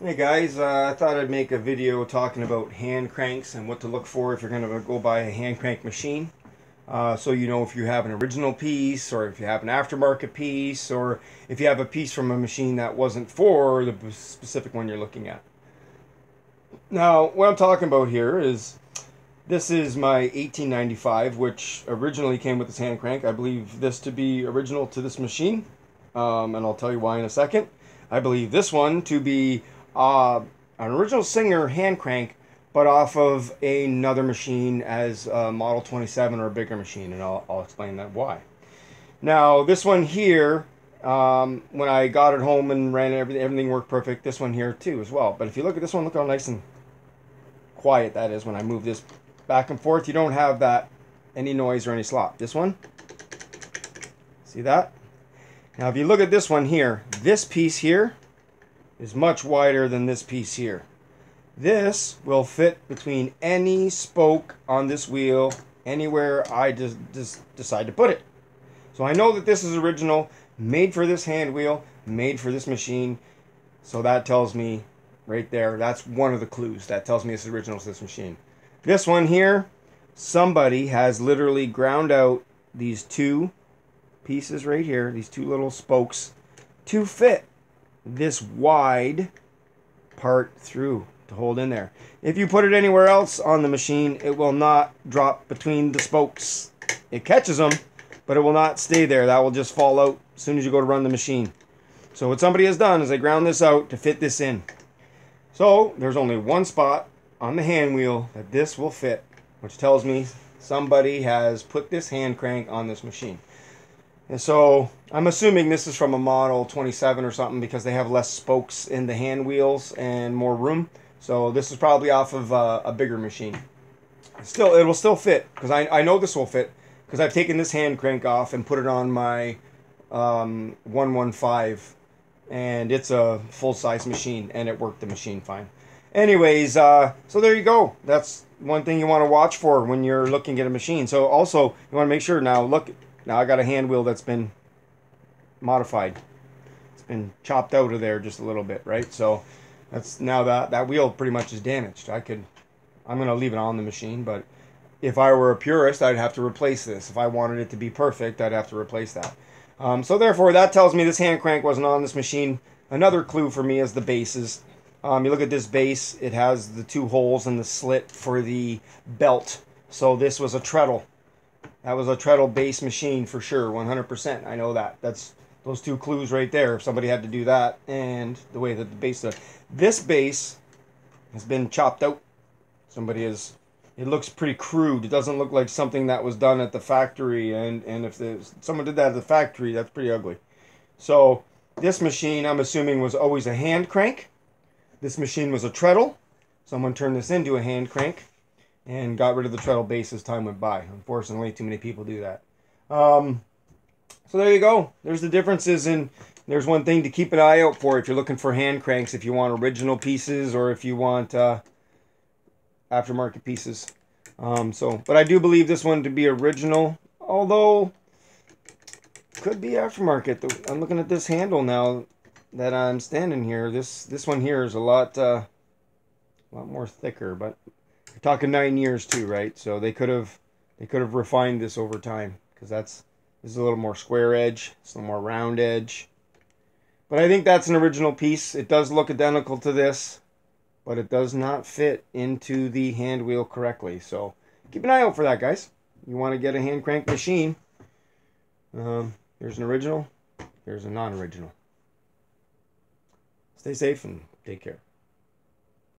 Hey guys, I thought I'd make a video talking about hand cranks and what to look for if you're going to go buy a hand crank machine. So you know if you have an original piece or if you have an aftermarket piece or if you have a piece from a machine that wasn't for the specific one you're looking at. Now, what I'm talking about here is this is my 1895, which originally came with this hand crank. I believe this to be original to this machine, and I'll tell you why in a second. I believe this one to be an original Singer hand crank, but off of another machine as a Model 27 or a bigger machine, and I'll explain that why. Now, this one here, when I got it home and ran it, everything worked perfect. This one here too as well. But if you look at this one, look how nice and quiet that is when I move this back and forth. You don't have that any noise or any slop. This one, see that? Now if you look at this one here, this piece here is much wider than this piece here. This will fit between any spoke on this wheel anywhere I just decide to put it. So I know that this is original, made for this hand wheel, made for this machine. So that tells me right there, that's one of the clues. That tells me it's original to this machine. This one here, somebody has literally ground out these two pieces right here, these two little spokes, to fit this wide part through to hold in there. If you put it anywhere else on the machine, it will not drop between the spokes. It catches them, but it will not stay there. That will just fall out as soon as you go to run the machine. So what somebody has done is they ground this out to fit this in. So there's only one spot on the hand wheel that this will fit, which tells me somebody has put this hand crank on this machine. And so I'm assuming this is from a Model 27 or something because they have less spokes in the hand wheels and more room. So this is probably off of a bigger machine. Still, it will still fit because I know this will fit because I've taken this hand crank off and put it on my 115, and it's a full-size machine and it worked the machine fine. Anyways, so there you go. That's one thing you want to watch for when you're looking at a machine. So also you want to make sure now look. Now I got a hand wheel that's been modified. It's been chopped out of there just a little bit, right? So that's now that wheel pretty much is damaged. I'm gonna leave it on the machine, but if I were a purist, I'd have to replace this. If I wanted it to be perfect, I'd have to replace that. So therefore, that tells me this hand crank wasn't on this machine. Another clue for me is the bases. You look at this base; it has the two holes and the slit for the belt. So this was a treadle. That was a treadle base machine for sure, 100%. I know that. That's those two clues right there. If somebody had to do that, and the way that the base does. This base has been chopped out. Somebody has. It looks pretty crude. It doesn't look like something that was done at the factory. And if someone did that at the factory, that's pretty ugly. So this machine, I'm assuming, was always a hand crank. This machine was a treadle. Someone turned this into a hand crank and got rid of the treadle base as time went by. Unfortunately, too many people do that. So there you go. There's the differences, and there's one thing to keep an eye out for if you're looking for hand cranks, if you want original pieces or if you want aftermarket pieces. But I do believe this one to be original, although could be aftermarket. I'm looking at this handle now that I'm standing here. This one here is a lot more thicker, but you're talking 9 years too, right? So they could have refined this over time because this is a little more square edge, it's a little more round edge. But I think that's an original piece. It does look identical to this, but it does not fit into the hand wheel correctly. So keep an eye out for that, guys. You want to get a hand crank machine. Here's an original. Here's a non-original. Stay safe and take care.